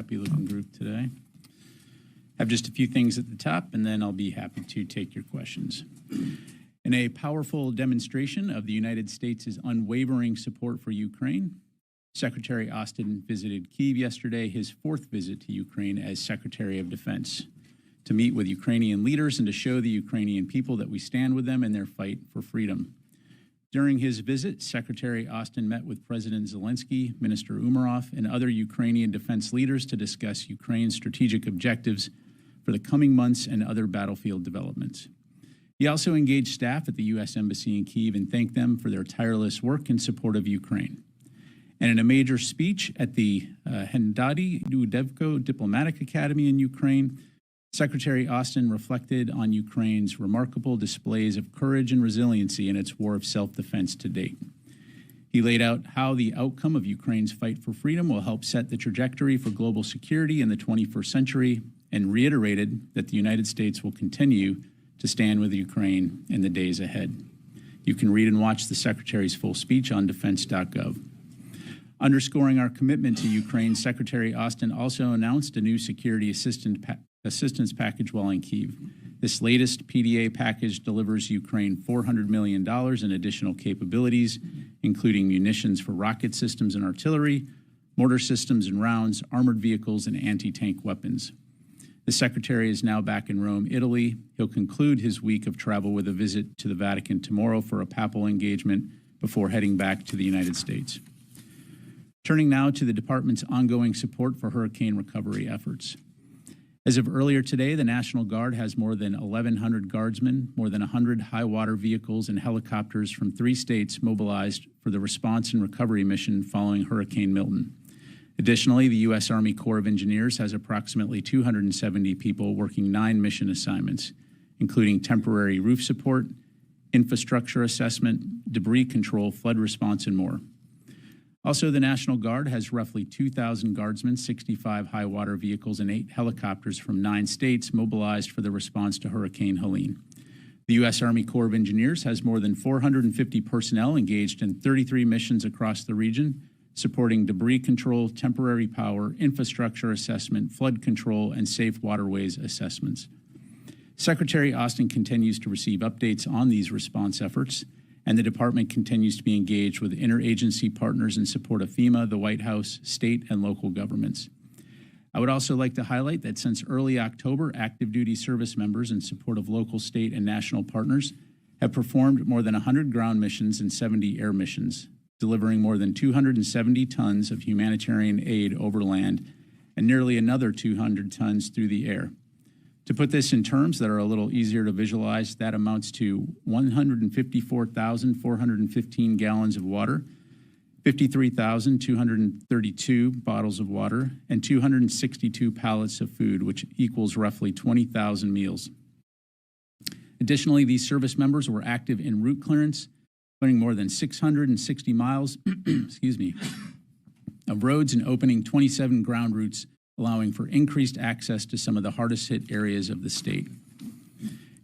happy-looking group today. Have just a few things at the top, and then I'll be happy to take your questions. In a powerful demonstration of the United States' unwavering support for Ukraine, Secretary Austin visited Kyiv yesterday, his fourth visit to Ukraine as Secretary of Defense, to meet with Ukrainian leaders and to show the Ukrainian people that we stand with them in their fight for freedom. During his visit, Secretary Austin met with President Zelensky, Minister Umerov, and other Ukrainian defense leaders to discuss Ukraine's strategic objectives for the coming months and other battlefield developments. He also engaged staff at the U.S. Embassy in Kyiv and thanked them for their tireless work in support of Ukraine. And in a major speech at the Hendadi Udevko Diplomatic Academy in Ukraine, Secretary Austin reflected on Ukraine's remarkable displays of courage and resiliency in its war of self-defense to date. He laid out how the outcome of Ukraine's fight for freedom will help set the trajectory for global security in the 21st century and reiterated that the United States will continue to stand with Ukraine in the days ahead. You can read and watch the Secretary's full speech on defense.gov. Underscoring our commitment to Ukraine, Secretary Austin also announced a new security assistance package while in Kyiv. This latest PDA package delivers Ukraine $400 million in additional capabilities, including munitions for rocket systems and artillery, mortar systems and rounds, armored vehicles, and anti-tank weapons. The Secretary is now back in Rome, Italy. He'll conclude his week of travel with a visit to the Vatican tomorrow for a papal engagement before heading back to the United States. Turning now to the Department's ongoing support for hurricane recovery efforts. As of earlier today, the National Guard has more than 1,100 guardsmen, more than 100 high-water vehicles, and helicopters from 3 states mobilized for the response and recovery mission following Hurricane Milton. Additionally, the U.S. Army Corps of Engineers has approximately 270 people working 9 mission assignments, including temporary roof support, infrastructure assessment, debris control, flood response, and more. Also, the National Guard has roughly 2,000 guardsmen, 65 high-water vehicles, and 8 helicopters from 9 states mobilized for the response to Hurricane Helene. The U.S. Army Corps of Engineers has more than 450 personnel engaged in 33 missions across the region, supporting debris control, temporary power, infrastructure assessment, flood control, and safe waterways assessments. Secretary Austin continues to receive updates on these response efforts, and the Department continues to be engaged with interagency partners in support of FEMA, the White House, state, and local governments. I would also like to highlight that since early October, active duty service members in support of local, state, and national partners have performed more than 100 ground missions and 70 air missions, delivering more than 270 tons of humanitarian aid over land and nearly another 200 tons through the air. To put this in terms that are a little easier to visualize, that amounts to 154,415 gallons of water, 53,232 bottles of water, and 262 pallets of food, which equals roughly 20,000 meals. Additionally, these service members were active in route clearance, clearing more than 660 miles of roads and opening 27 ground routes, allowing for increased access to some of the hardest hit areas of the state.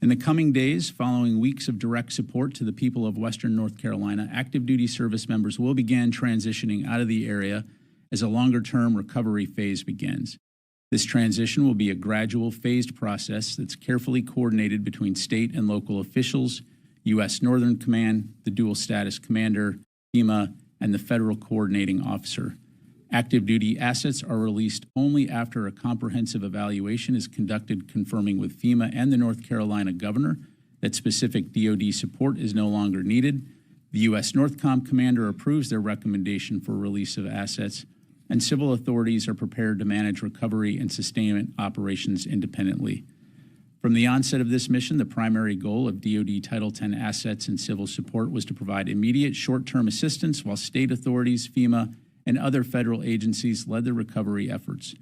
In the coming days, following weeks of direct support to the people of Western North Carolina, active duty service members will begin transitioning out of the area as a longer-term recovery phase begins. This transition will be a gradual, phased process that's carefully coordinated between state and local officials, U.S. Northern Command, the Dual Status Commander, FEMA, and the Federal Coordinating Officer. Active duty assets are released only after a comprehensive evaluation is conducted confirming with FEMA and the North Carolina governor that specific DoD support is no longer needed. The U.S. NORTHCOM commander approves their recommendation for release of assets, and civil authorities are prepared to manage recovery and sustainment operations independently. From the onset of this mission, the primary goal of DoD Title X assets and civil support was to provide immediate short-term assistance while state authorities, FEMA, and other federal agencies led the recovery efforts.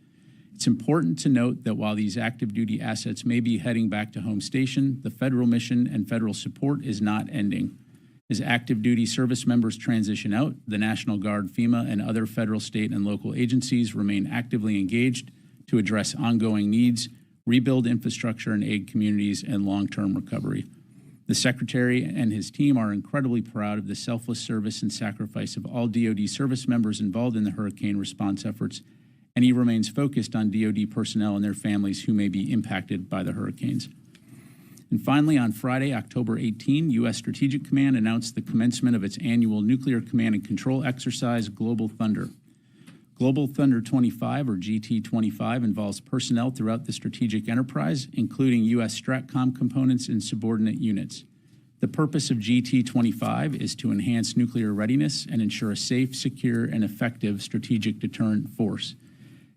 It's important to note that while these active duty assets may be heading back to home station, the federal mission and federal support is not ending. As active duty service members transition out, the National Guard, FEMA, and other federal, state, and local agencies remain actively engaged to address ongoing needs, rebuild infrastructure and aid communities, and long-term recovery. The Secretary and his team are incredibly proud of the selfless service and sacrifice of all DoD service members involved in the hurricane response efforts and he remains focused on DoD personnel and their families who may be impacted by the hurricanes. And finally, on Friday, October 18, U.S. Strategic Command announced the commencement of its annual Nuclear Command and Control exercise, Global Thunder. Global Thunder 25, or GT-25, involves personnel throughout the strategic enterprise, including U.S. STRATCOM components and subordinate units. The purpose of GT-25 is to enhance nuclear readiness and ensure a safe, secure, and effective strategic deterrent force.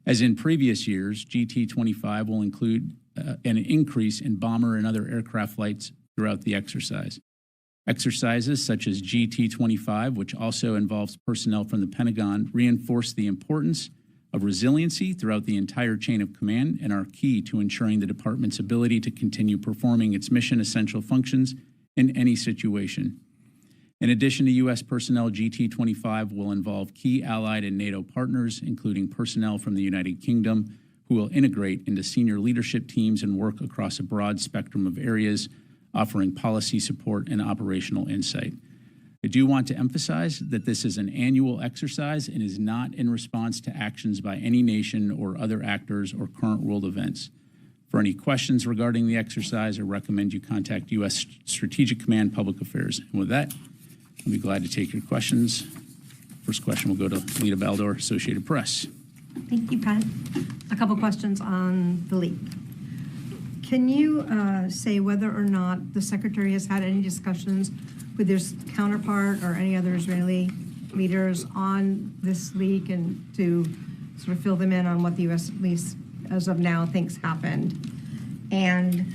As in previous years, GT-25 will include an increase in bomber and other aircraft flights throughout the exercise. Exercises such as GT-25, which also involves personnel from the Pentagon, reinforce the importance of resiliency throughout the entire chain of command and are key to ensuring the department's ability to continue performing its mission-essential functions in any situation. In addition to U.S. personnel, GT-25 will involve key allied and NATO partners, including personnel from the United Kingdom, who will integrate into senior leadership teams and work across a broad spectrum of areas, offering policy support and operational insight. I do want to emphasize that this is an annual exercise and is not in response to actions by any nation or other actors or current world events. For any questions regarding the exercise, I recommend you contact U.S. Strategic Command Public Affairs. And with that, I'll be glad to take your questions. First question will go to Lita Baldor, Associated Press. Thank you, Pat. A couple questions on the leak. Can you say whether or not the Secretary has had any discussions with his counterpart or any other Israeli leaders on this leak and to sort of fill them in on what the U.S., at least as of now, thinks happened? And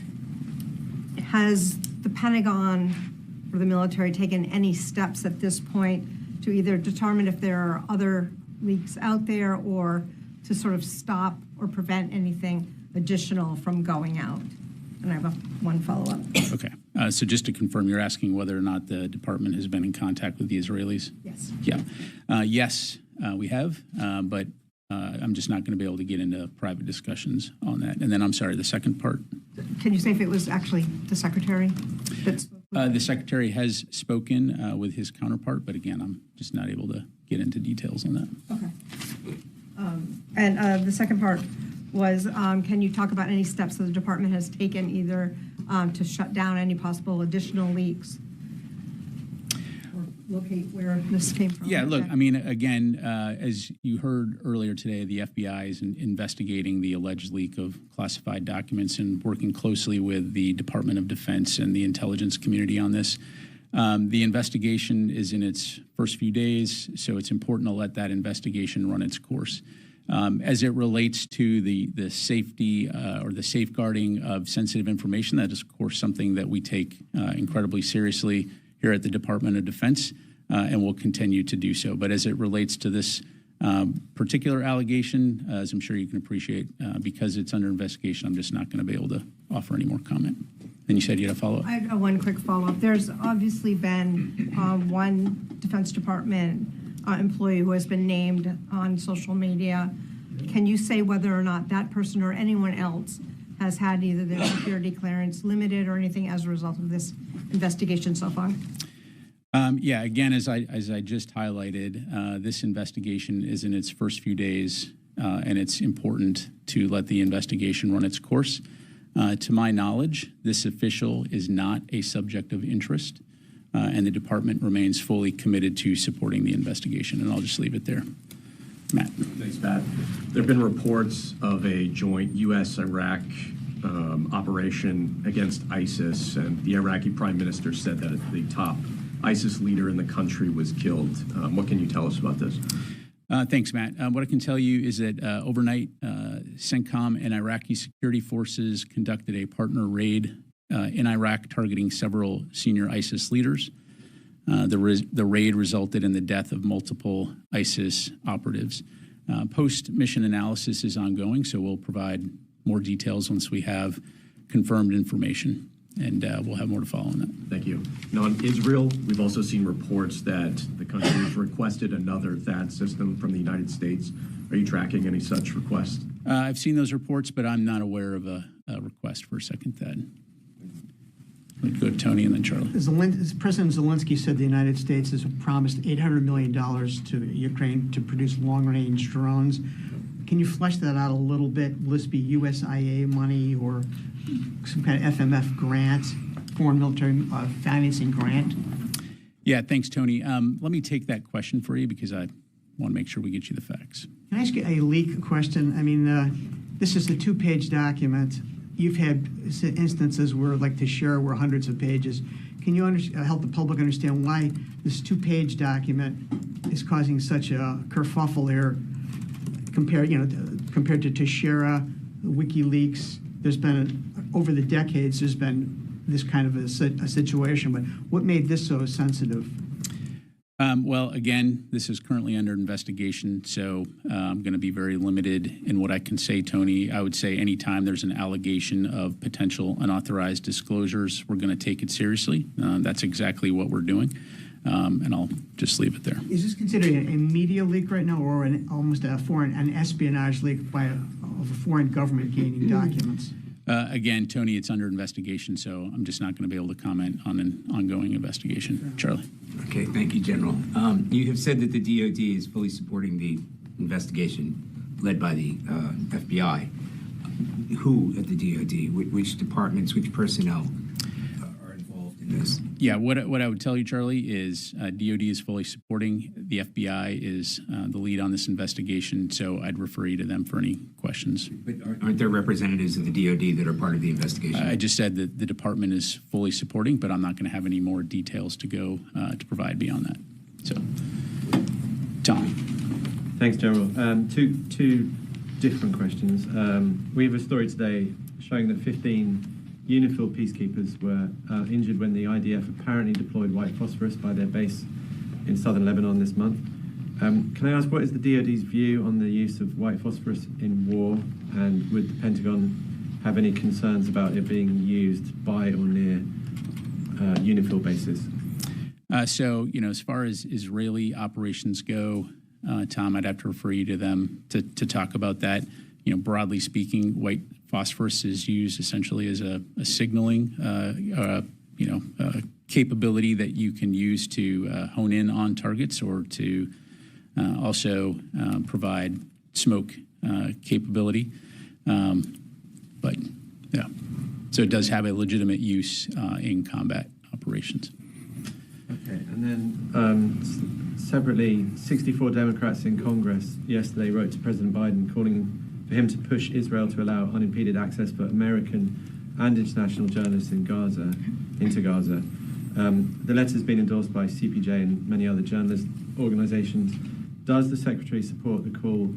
has the Pentagon or the military taken any steps at this point to either determine if there are other leaks out there or to sort of stop or prevent anything additional from going out? And I have one follow-up. Okay. So just to confirm, you're asking whether or not the department has been in contact with the Israelis? Yes. Yeah. Yes, we have, but I'm just not going to be able to get into private discussions on that. And then, I'm sorry, the second part? Can you say if it was actually the Secretary that spoke? The Secretary has spoken with his counterpart, but again, I'm just not able to get into details on that. Okay. And the second part was, can you talk about any steps that the department has taken either to shut down any possible additional leaks or locate where this came from? Yeah, look, I mean, again, as you heard earlier today, the FBI is investigating the alleged leak of classified documents and working closely with the Department of Defense and the intelligence community on this. The investigation is in its first few days, so it's important to let that investigation run its course. As it relates to the safety or the safeguarding of sensitive information, that is, of course, something that we take incredibly seriously here at the Department of Defense, and will continue to do so. But as it relates to this particular allegation, as I'm sure you can appreciate, because it's under investigation, I'm just not going to be able to offer any more comment. Then you said you had a follow-up? I have one quick follow-up. There's obviously been one Defense Department employee who has been named on social media. Can you say whether or not that person or anyone else has had either their security clearance limited or anything as a result of this investigation so far? Yeah, again, as I just highlighted, this investigation is in its first few days, and it's important to let the investigation run its course. To my knowledge, this official is not a subject of interest, and the department remains fully committed to supporting the investigation, and I'll just leave it there. Matt. Thanks, Pat. There have been reports of a joint U.S.-Iraq operation against ISIS, and the Iraqi prime minister said that the top ISIS leader in the country was killed. What can you tell us about this? Thanks, Matt. What I can tell you is that overnight, CENTCOM and Iraqi security forces conducted a partner raid in Iraq targeting several senior ISIS leaders. The raid resulted in the death of multiple ISIS operatives. Post-mission analysis is ongoing, so we'll provide more details once we have confirmed information, and we'll have more to follow on that. Thank you. Now, on Israel, we've also seen reports that the country has requested another THAAD system from the United States. Are you tracking any such requests? I've seen those reports, but I'm not aware of a request for a second THAAD. Let's go to Tony and then Charlie. President Zelensky said the United States has promised $800 million to Ukraine to produce long-range drones. Can you flesh that out a little bit? Will this be USIA money or some kind of FMF grant, foreign military financing grant? Yeah, thanks, Tony. Let me take that question for you because I want to make sure we get you the facts. Can I ask you a leak question? I mean, this is a 2-page document. You've had instances where, like Teixeira, were hundreds of pages. Can you help the public understand why this 2-page document is causing such a kerfuffle here compared to Teixeira, WikiLeaks? There's been, over the decades, there's been this kind of a situation, but what made this so sensitive? Well, again, this is currently under investigation, so I'm going to be very limited in what I can say, Tony. I would say anytime there's an allegation of potential unauthorized disclosures, we're going to take it seriously. That's exactly what we're doing, and I'll just leave it there. Is this considered a media leak right now, or almost an espionage leak of a foreign government gaining documents? Again, Tony, it's under investigation, so I'm just not going to be able to comment on an ongoing investigation. Charlie. Okay, thank you, General. You have said that the DOD is fully supporting the investigation led by the FBI. Who at the DOD? Which departments, which personnel are involved in this? Yeah, what I would tell you, Charlie, is DOD is fully supporting. The FBI is the lead on this investigation, so I'd refer you to them for any questions. But aren't there representatives of the DOD that are part of the investigation? I just said that the department is fully supporting, but I'm not going to have any more details to go to provide beyond that. So, Tom. Thanks, General. Two different questions. We have a story today showing that 15 UNIFIL peacekeepers were injured when the IDF apparently deployed white phosphorus by their base in southern Lebanon this month. Can I ask, what is the DoD's view on the use of white phosphorus in war, and would the Pentagon have any concerns about it being used by or near UNIFIL bases? So, as far as Israeli operations go, Tom, I'd have to refer you to them to talk about that. Broadly speaking, white phosphorus is used essentially as a signaling, capability that you can use to hone in on targets or to also provide smoke capability. But yeah, so it does have a legitimate use in combat operations. Okay, and then separately, 64 Democrats in Congress yesterday wrote to President Biden calling for him to push Israel to allow unimpeded access for American and international journalists into Gaza. The letter has been endorsed by CPJ and many other journalist organizations. Does the Secretary support the call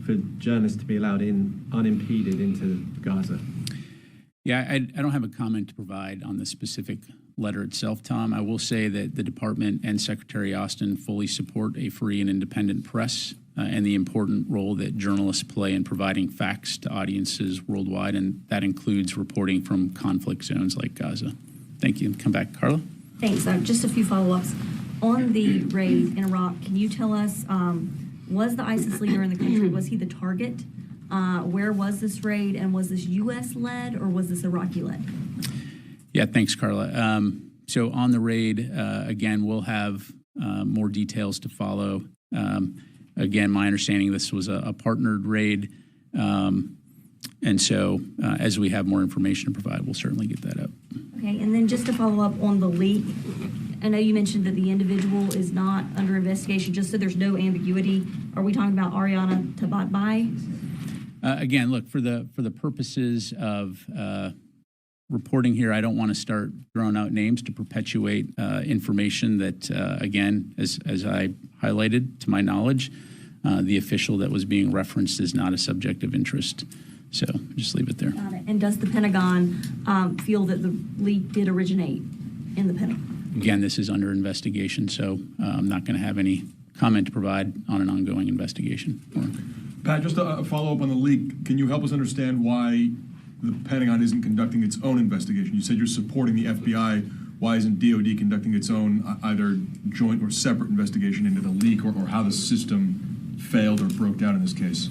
for journalists to be allowed in unimpeded into Gaza? Yeah, I don't have a comment to provide on the specific letter itself, Tom. I will say that the Department and Secretary Austin fully support a free and independent press and the important role that journalists play in providing facts to audiences worldwide, and that includes reporting from conflict zones like Gaza. Thank you. Come back, Carla. Thanks. Just a few follow-ups. On the raid in Iraq, can you tell us, was the ISIS leader in the country, was he the target? Where was this raid, and was this U.S.-led or was this Iraqi-led? Yeah, thanks, Carla. So on the raid, again, we'll have more details to follow. Again, my understanding this was a partnered raid. And so as we have more information to provide, we'll certainly get that up. Okay, and then just to follow up on the leak, I know you mentioned that the individual is not under investigation, just so there's no ambiguity. Are we talking about Ariana Tabatbai? Again, look, for the purposes of reporting here, I don't want to start throwing out names to perpetuate information that, again, as I highlighted, to my knowledge, the official that was being referenced is not a subject of interest. So just leave it there. Got it. And does the Pentagon feel that the leak did originate in the Pentagon? Again, this is under investigation, so I'm not going to have any comment to provide on an ongoing investigation. Pat, just a follow-up on the leak. Can you help us understand why the Pentagon isn't conducting its own investigation? You said you're supporting the FBI. Why isn't DOD conducting its own either joint or separate investigation into the leak or how the system failed or broke down in this case?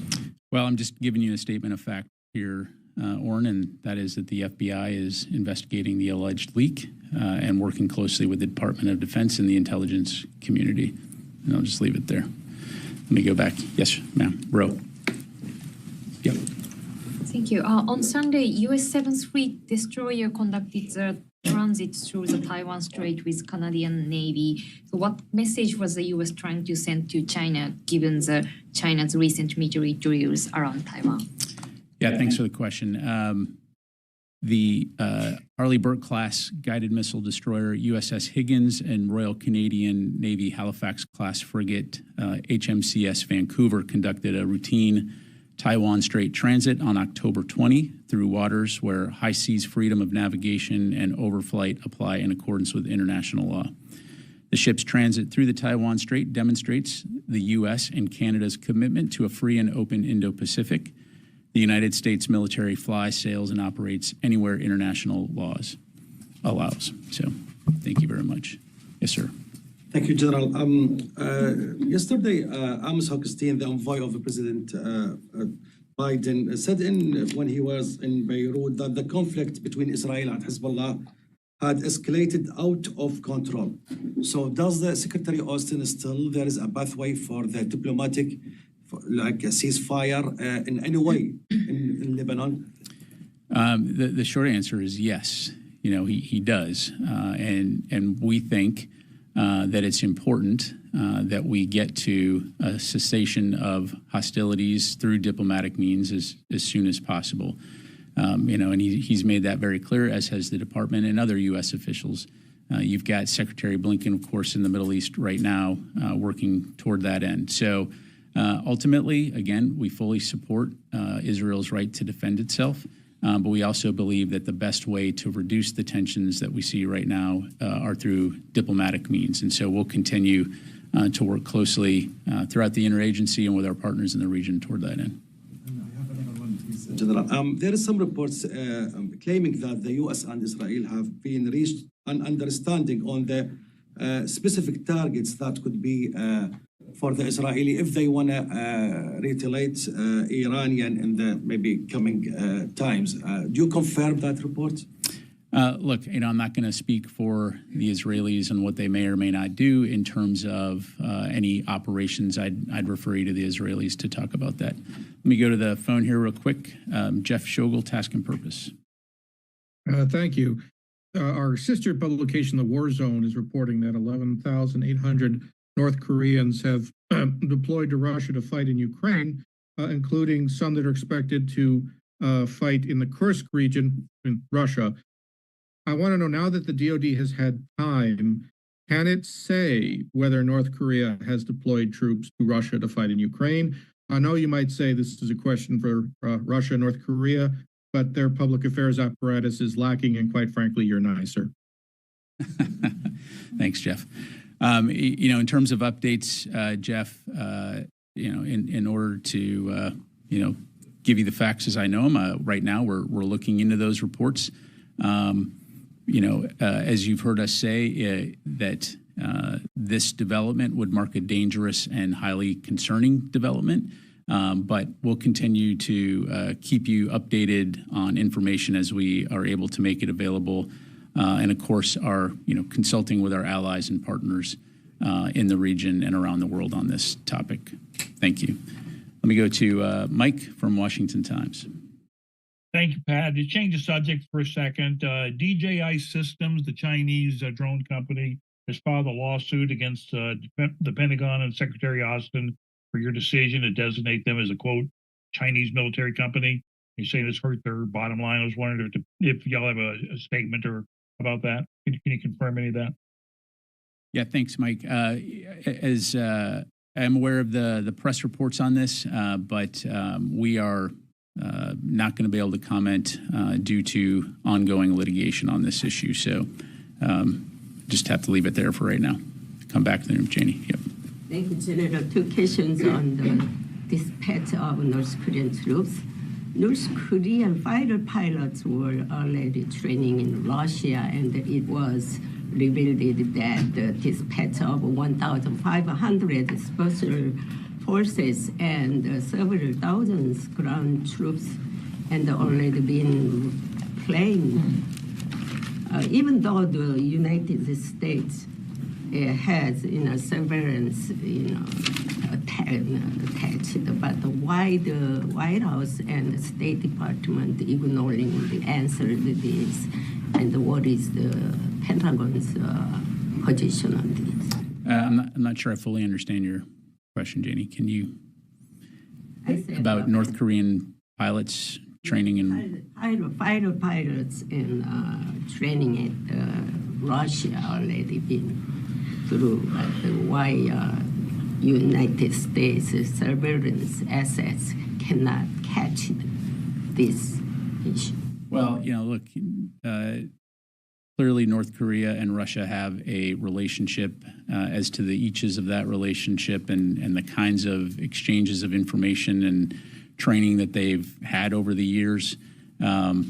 Well, I'm just giving you a statement of fact here, Orrin, and that is that the FBI is investigating the alleged leak and working closely with the Department of Defense and the intelligence community. And I'll just leave it there. Let me go back. Yes, ma'am. Roe. Thank you. On Sunday, U.S. 7th Fleet destroyer conducted the transit through the Taiwan Strait with Canadian Navy. So what message was the U.S. trying to send to China, given China's recent military drills around Taiwan? Yeah, thanks for the question. The Arleigh Burke-class guided missile destroyer USS Higgins and Royal Canadian Navy Halifax-class frigate HMCS Vancouver conducted a routine Taiwan Strait transit on October 20 through waters where high seas freedom of navigation and overflight apply in accordance with international law. The ship's transit through the Taiwan Strait demonstrates the U.S. and Canada's commitment to a free and open Indo-Pacific. The United States military flies, sails, and operates anywhere international laws allows. So, thank you very much. Yes, sir. Thank you, General. Yesterday, Amos Hochstein, the envoy of President Biden, said when he was in Beirut that the conflict between Israel and Hezbollah had escalated out of control. So does the Secretary Austin still there is a pathway for the diplomatic, like a ceasefire in any way in Lebanon? The short answer is yes. You know, he does. And we think that it's important that we get to a cessation of hostilities through diplomatic means as soon as possible. You know, and he's made that very clear, as has the department and other U.S. officials. You've got Secretary Blinken, of course, in the Middle East right now, working toward that end. So ultimately, again, we fully support Israel's right to defend itself. But we also believe that the best way to reduce the tensions that we see right now are through diplomatic means. And so we'll continue to work closely throughout the interagency and with our partners in the region toward that end. General, there is some reports claiming that the U.S. and Israel have been reached an understanding on the specific targets that could be for the Israeli if they want to retaliate Iranian in the maybe coming times. Do you confirm that report? Look, you know, I'm not going to speak for the Israelis and what they may or may not do in terms of any operations. I'd refer you to the Israelis to talk about that. Let me go to the phone here real quick. Jeff Shogel, Task and Purpose. Thank you. Our sister publication, The War Zone, is reporting that 11,800 North Koreans have deployed to Russia to fight in Ukraine, including some that are expected to fight in the Kursk region in Russia. I want to know, now that the DoD has had time, can it say whether North Korea has deployed troops to Russia to fight in Ukraine? I know you might say this is a question for Russia and North Korea, but their public affairs apparatus is lacking, and quite frankly, you're nicer. Thanks, Jeff. You know, in terms of updates, Jeff, you know, in order to, you know, give you the facts as I know them, right now we're looking into those reports. You know, as you've heard us say, that this development would mark a dangerous and highly concerning development. But we'll continue to keep you updated on information as we are able to make it available. And of course, are, you know, consulting with our allies and partners in the region and around the world on this topic. Thank you. Let me go to Mike from Washington Times. Thank you, Pat. To change the subject for a second, DJI Systems, the Chinese drone company, has filed a lawsuit against the Pentagon and Secretary Austin for your decision to designate them as a, quote, Chinese military company. You're saying it's hurt their bottom line. I was wondering if y'all have a statement or about that. Can you confirm any of that? Yeah, thanks, Mike. As I'm aware of the press reports on this, but we are not going to be able to comment due to ongoing litigation on this issue. So just have to leave it there for right now. Come back to the room, Janie. Yep. Thank you, General. Two questions on the dispatch of North Korean troops. North Korean fighter pilots were already training in Russia, and it was revealed that the dispatch of 1,500 special forces and several thousands ground troops and already been planned. Even though the United States has, surveillance, attached, but why the White House and the State Department ignoring the answer to this, and what is the Pentagon's position on this? I'm not sure I fully understand your question, Janie. Can you, about North Korean pilots training and pilots and training at Russia already been through, but why United States surveillance assets cannot catch this issue? Well, look, clearly North Korea and Russia have a relationship. As to the eaches of that relationship and the kinds of exchanges of information and training that they've had over the years, that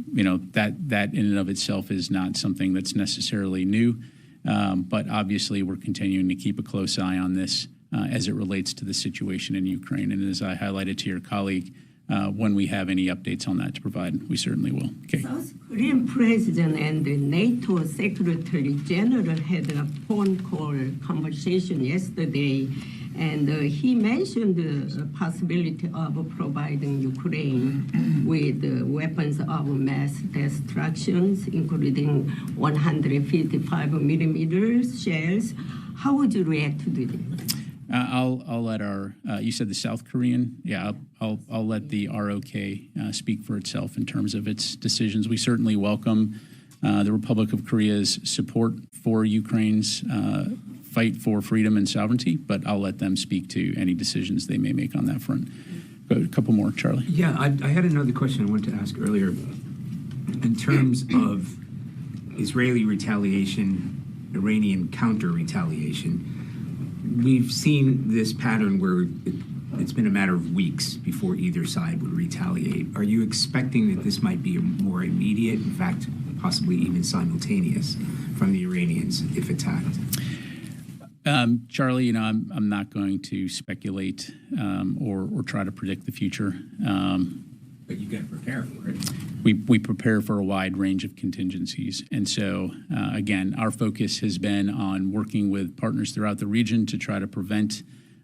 in and of itself is not something that's necessarily new. But obviously, we're continuing to keep a close eye on this as it relates to the situation in Ukraine. And as I highlighted to your colleague, when we have any updates on that to provide, we certainly will. Okay. South Korean president and the NATO Secretary General had a phone call conversation yesterday, and he mentioned the possibility of providing Ukraine with weapons of mass destruction, including 155 millimeter shells. How would you react to this? I'll let our, you said the South Korean? Yeah, I'll let the ROK speak for itself in terms of its decisions. We certainly welcome the Republic of Korea's support for Ukraine's fight for freedom and sovereignty, but I'll let them speak to any decisions they may make on that front. Go a couple more, Charlie. Yeah, I had another question I wanted to ask earlier. In terms of Israeli retaliation, Iranian counter-retaliation, we've seen this pattern where it's been a matter of weeks before either side would retaliate. Are you expecting that this might be more immediate, in fact, possibly even simultaneous from the Iranians if attacked? Charlie, I'm not going to speculate or try to predict the future. But you got to prepare for it. We prepare for a wide range of contingencies. And so, again, our focus has been on working with partners throughout the region to try to prevent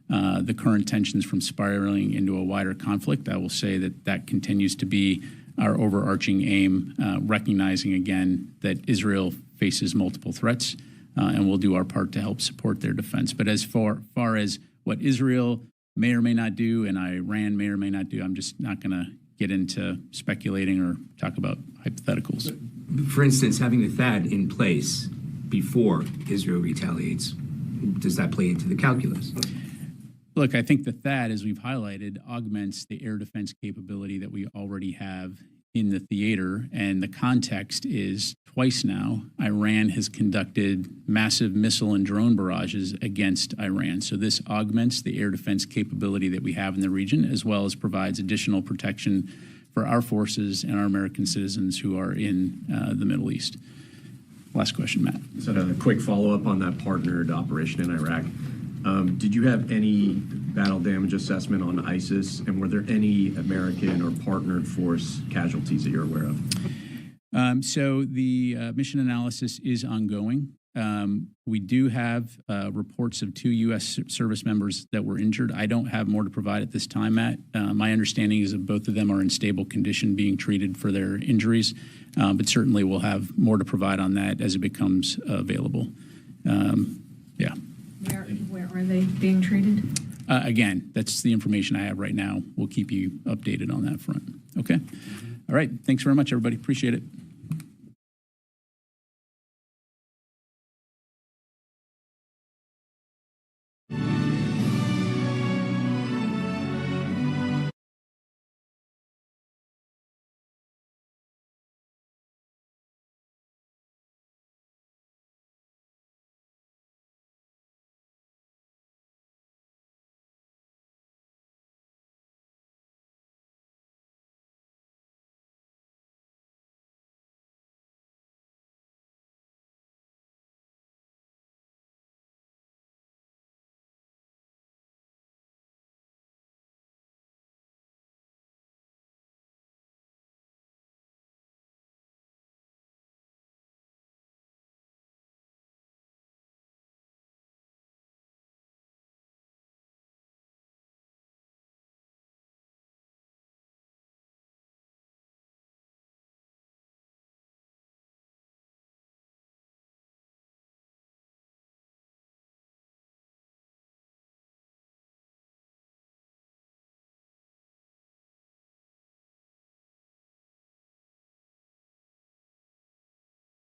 the current tensions from spiraling into a wider conflict. I will say that continues to be our overarching aim, recognizing, again, that Israel faces multiple threats, and we'll do our part to help support their defense. But as far as what Israel may or may not do and Iran may or may not do, I'm just not going to get into speculating or talk about hypotheticals. For instance, having the THAAD in place before Israel retaliates, does that play into the calculus? Look, I think the THAAD, as we've highlighted, augments the air defense capability that we already have in the theater. And the context is twice now, Iran has conducted massive missile and drone barrages against Iran. So this augments the air defense capability that we have in the region, as well as provides additional protection for our forces and our American citizens who are in the Middle East. Last question, Matt. So a quick follow-up on that partnered operation in Iraq. Did you have any battle damage assessment on ISIS, and were there any American or partnered force casualties that you're aware of? So the mission analysis is ongoing. We do have reports of 2 U.S. service members that were injured. I don't have more to provide at this time, Matt. My understanding is that both of them are in stable condition being treated for their injuries, but certainly we'll have more to provide on that as it becomes available. Yeah. Where are they being treated? Again, that's the information I have right now. We'll keep you updated on that front. Okay? All right. Thanks very much, everybody. Appreciate it.